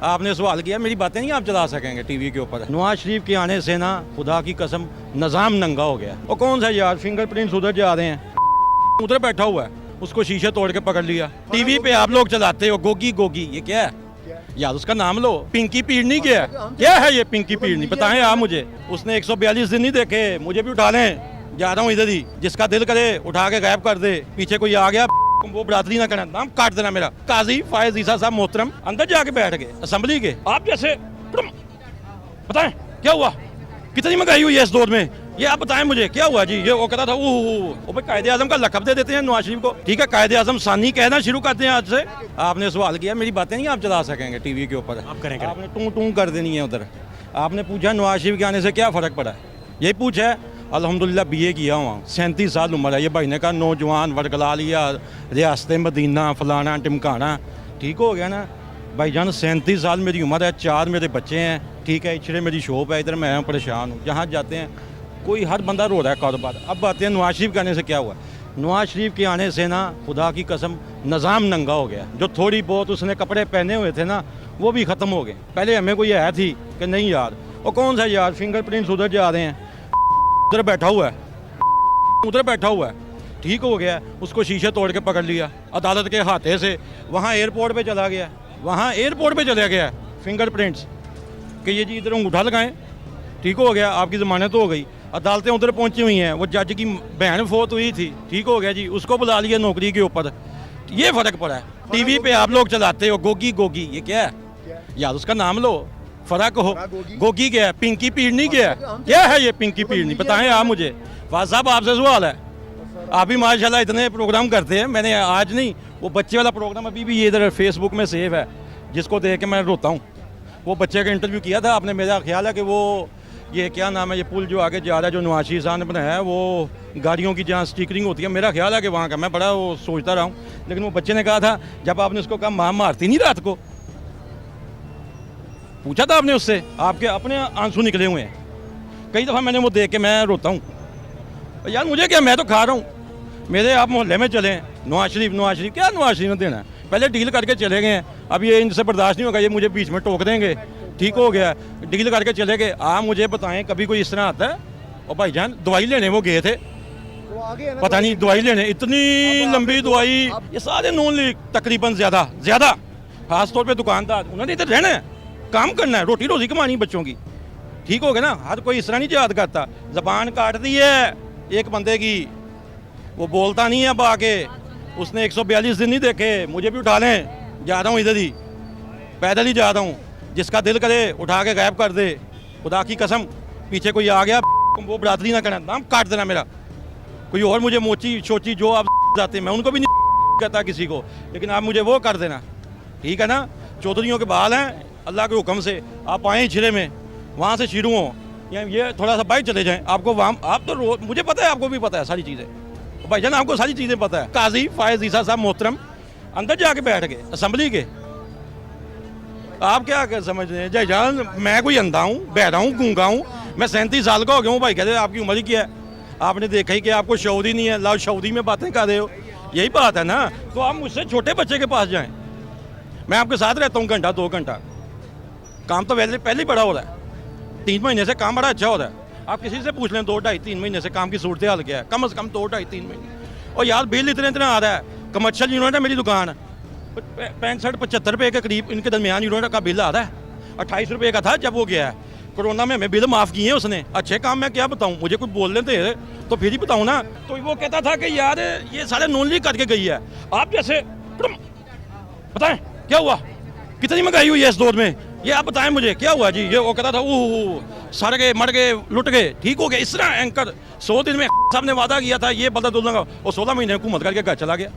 आपने सवाल किया, मेरी बातें नहीं आप चला सकेंगे टीवी के ऊपर। नवाज शरीफ के आने से ना खुदा की कसम निज़ाम नंगा हो गया। वो कौन सा यार फिंगरप्रिंट्स उधर जा रहे हैं, उधर बैठा हुआ है, उसको शीशे तोड़ के पकड़ लिया। टीवी पे आप लोग चलाते हो गोगी गोगी, ये क्या है यार? उसका नाम लो, पिंकी पीड़नी क्या है ये पिंकी पीड़नी? बताएं आप मुझे। उसने 142 दिन नहीं देखे, मुझे भी उठा लें, जा रहा हूँ इधर ही, जिसका दिल करे उठा के गायब कर दे। पीछे कोई आ गया वो बरादरी ना करना, नाम काट देना मेरा। काजी फायज ईसा साहब मोहतरम अंदर जाके बैठ गए असेंबली के। आप जैसे बताएं क्या हुआ, कितनी महंगाई हुई है इस दौर में, ये आप बताएं मुझे क्या हुआ जी? ये वो कहता था वो कायदे आजम का लक़ब दे देते हैं नवाज शरीफ को। ठीक है, कायदे आजम सानी कहना शुरू करते हैं आज से। आपने सवाल किया, मेरी बातें नहीं आप चला सकेंगे टीवी के ऊपर, आप करेंगे, आपने टू टू कर देनी है उधर। आपने पूछा नवाज शरीफ के आने से क्या फ़र्क पड़ा है, यही पूछा है। अल्हम्दुलिल्लाह BA किया हुआ, 37 साल उम्र है। ये भाई ने कहा नौजवान वर्गला लिया, रियासत मदीना फलाना टिमकाना, ठीक हो गया ना भाईजान। 37 साल मेरी उम्र है, 4 मेरे बच्चे हैं, ठीक है, इचड़े मेरी शॉप है, इधर मैं परेशान हूँ। जहाँ जाते हैं कोई हर बंदा रो रहा है कारोबार। अब बातें हैं नवाज शरीफ के आने से क्या हुआ। नवाज शरीफ के आने से ना खुदा की कसम निज़ाम नंगा हो गया। जो थोड़ी बहुत उसने कपड़े पहने हुए थे ना, वो भी ख़त्म हो गए। पहले हमें कोई है थी कि नहीं यार, वो कौन सा यार फिंगरप्रिंट्स उधर जा रहे हैं, उधर बैठा हुआ है, उधर बैठा हुआ है, ठीक हो गया। उसको शीशे तोड़ के पकड़ लिया अदालत के हाथे से। वहाँ एयरपोर्ट पे चला गया, वहाँ एयरपोर्ट पे चला गया फिंगरप्रिंट्स कि ये जी इधर अंगूठा लगाएं, ठीक हो गया, आपकी ज़मानत तो हो गई। अदालतें उधर पहुंची हुई हैं। वो जज की बहन फोत हुई थी, ठीक हो गया जी, उसको बुला लिया नौकरी के ऊपर। ये फ़र्क पड़ा है। टीवी पे आप लोग चलाते हो गोगी गोगी, ये क्या है यार? उसका नाम लो, फ़र्क हो। गोगी क्या है, पिंकी पीड़नी क्या है ये पिंकी पीड़नी? बताएं आप मुझे। फाज साहब आपसे सवाल है, आप भी माशाल्लाह इतने प्रोग्राम करते हैं। मैंने आज नहीं, वो बच्चे वाला प्रोग्राम अभी भी ये इधर फेसबुक में सेव है, जिसको देख के मैं रोता हूँ। वो बच्चे का इंटरव्यू किया था आपने, मेरा ख्याल है कि वो ये क्या नाम है, ये पुल जो आगे जा रहा है जो नवाज शरीफ साहब ने बनाया है, वो गाड़ियों की जहाँ स्टिकरिंग होती है, मेरा ख्याल है कि वहाँ का। मैं बड़ा वो सोचता रहा हूँ, लेकिन वो बच्चे ने कहा था, जब आपने उसको कहा माँ मारती नहीं रात को, पूछा था आपने उससे, आपके अपने आंसू निकले हुए हैं। कई दफ़ा मैंने वो देख के मैं रोता हूँ यार, मुझे क्या, मैं तो खा रहा हूँ। मेरे आप मोहल्ले में चले नवाज शरीफ क्या नवाज शरीफ ने देना है, पहले डील करके चले गए हैं। अब ये इनसे बर्दाश्त नहीं होगा, ये मुझे बीच में टोक देंगे, ठीक हो गया, डील करके चले गए। आप मुझे बताएं कभी कोई इस तरह आता है? और भाईजान दवाई लेने वो गए थे, पता नहीं दवाई लेने, इतनी लंबी दवाई, ये सारे नॉन लीग तकरीबन ज़्यादा खासतौर पे दुकानदार, उन्होंने इधर रहना है, काम करना है, रोटी रोजी कमानी बच्चों की, ठीक हो गया ना। हर कोई इस तरह नहीं याद करता। ज़बान काट दी है एक बंदे की, वो बोलता नहीं है। अब आके उसने 142 दिन नहीं देखे, मुझे भी उठा लें, जा रहा हूँ इधर ही, पैदल ही जा रहा हूँ, जिसका दिल करे उठा के गायब कर दे। खुदा की कसम पीछे कोई आ गया वो बरादरी ना करना, नाम काट देना मेरा। कोई और मुझे मोची शोची जो आप जाते हैं, मैं उनको भी नहीं कहता किसी को, लेकिन आप मुझे वो कर देना, ठीक है ना। चौधरियों के बाल हैं, अल्लाह के हुक्म से आप आएँ छिरे में, वहाँ से शुरू हों, या ये थोड़ा सा बाइक चले जाएँ, आपको वहाँ, आप तो मुझे पता है, आपको भी पता है सारी चीज़ें, भाईजान आपको सारी चीज़ें पता है। काजी फायज ईसा साहब मोहतरम अंदर जाके बैठ गए असेंबली के। आप क्या कर समझ रहे हैं भाईजान, मैं कोई अंधा हूँ, बहरा हूँ, गूंगा हूँ? मैं 37 साल का हो गया हूँ। भाई कहते हैं आपकी उम्र ही क्या है, आपने देखा ही कि आपको शौदी नहीं है, लाओ शौदी में बातें कर रहे हो, यही बात है ना। तो आप मुझसे छोटे बच्चे के पास जाएं, मैं आपके साथ रहता हूँ घंटा 2 घंटा, काम तो पहले ही बड़ा हो रहा है, 3 महीने से काम बड़ा अच्छा हो रहा है। आप किसी से पूछ लें 2 ढाई 3 महीने से काम की सूरत हाल क्या है, कम से कम 2 ढाई 3 महीने। और यार बिल इतना आ रहा है, कमर्शियल यूनिट है मेरी दुकान, 65-75 रुपये के करीब इनके दरमियान यूनिट का बिल आ रहा है। 28 रुपये का था जब वो गया है, कोरोना में हमें बिल माफ़ किए हैं उसने। अच्छे काम मैं क्या बताऊँ, मुझे कुछ बोल लेते तो फिर ही बताऊँ ना। तो वो कहता था कि यार ये सारे नॉन लीग करके गई है। आप जैसे बताएं क्या हुआ, कितनी महंगाई हुई है इस दौर में, ये आप बताएं मुझे क्या हुआ जी? ये वो कहता था सड़ गए, मर गए, लुट गए, ठीक हो गया। इस तरह एंकर 100 दिन में साहब ने वादा किया था ये बदला दूंगा, और 16 महीने हुकूमत करके घर चला गया,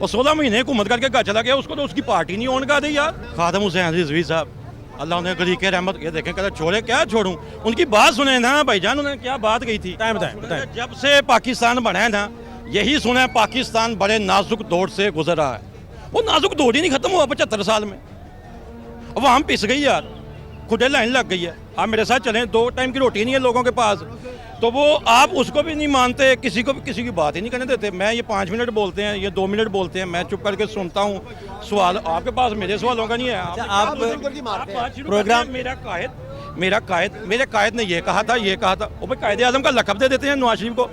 और 16 महीने हुकूमत करके घर चला गया। उसको तो उसकी पार्टी नहीं ऑन कर दी यार। खादम हुसैन रिजवी साहब, अल्लाह उन्हें गरीक रहमत, ये देखें कहते छोड़े, क्या छोड़ूं, उनकी बात सुने ना भाईजान, उन्होंने क्या बात कही थी बताएं। जब से पाकिस्तान बना है ना, यही सुना है, पाकिस्तान बड़े नाजुक दौर से गुजर रहा है। वो नाजुक दौर ही नहीं खत्म हुआ 75 साल में, अब हम पिस गई यार, खुदे लाइन लग गई है। आप मेरे साथ चलें, 2 टाइम की रोटी नहीं है लोगों के पास, तो वो आप उसको भी नहीं मानते, किसी को भी किसी की बात ही नहीं करने देते। मैं ये 5 मिनट बोलते हैं, ये 2 मिनट बोलते हैं, मैं चुप करके सुनता हूँ। सवाल आपके पास मेरे सवालों का नहीं है। आप प्रोग्राम मेरे कायद ने ये कहा था, ये कहा था। वो भाई कायदे आजम का लकब दे देते हैं नवाज शरीफ को।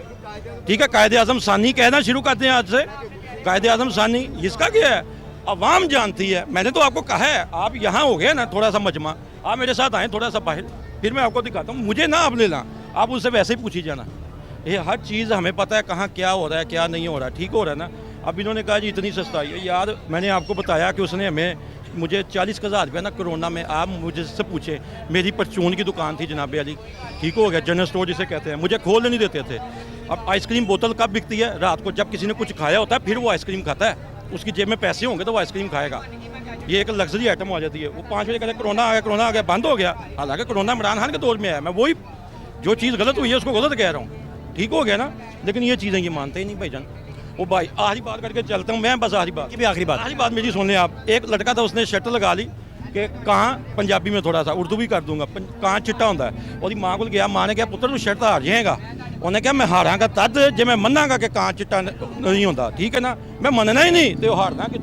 ठीक है, कायदे आजम सानी कहना शुरू करते हैं आज से। कायदे आजम सानी इसका क्या है, अवाम जानती है। मैंने तो आपको कहा है, आप यहाँ हो गए ना थोड़ा सा मजमा, आप मेरे साथ आए थोड़ा सा बाहर, फिर मैं आपको दिखाता हूँ। मुझे ना आप लेना, आप उससे वैसे ही पूछी जाना। ये हर चीज़ हमें पता है कहाँ क्या हो रहा है, क्या नहीं हो रहा है। ठीक हो रहा है ना। अब इन्होंने कहा जी इतनी सस्ताई है यार। मैंने आपको बताया कि उसने मुझे 40,000 रुपया ना कोरोना में, आप मुझे से पूछे, मेरी परचून की दुकान थी जनाब अली, ठीक हो गया, जनरल स्टोर जिसे कहते हैं, मुझे खोलने नहीं देते थे। अब आइसक्रीम बोतल कब बिकती है? रात को, जब किसी ने कुछ खाया होता है फिर वो आइसक्रीम खाता है। उसकी जेब में पैसे होंगे तो वो आइसक्रीम खाएगा। ये एक लग्जरी आइटम हो जाती है। वो 5 बजे कहते हैं कोरोना आ गया, बंद हो गया। हालांकि कोरोना इमरान खान के दौर में है। मैं वही जो चीज़ गलत हुई है उसको गलत कह रहा हूँ। ठीक हो गया ना। लेकिन ये चीज़ें ये मानते ही नहीं भाईजान। वो भाई आखिरी बात करके चलता हूँ मैं, बस आखिरी बात मेरी सुन लें आप। एक लड़का था, उसने शर्ट लगा ली कि कहाँ, पंजाबी में थोड़ा सा उर्दू भी कर दूंगा, कहाँ चिट्टा होता है। और माँ को गया, माँ ने कहा पुत्र तू शर्ट हार जाएगा। उन्हें कहा मैं हारांगा तद जे मैं मनांगा कि कहाँ चिट्टा नहीं होता। ठीक है ना, मैं मनना ही नहीं तो हारना कि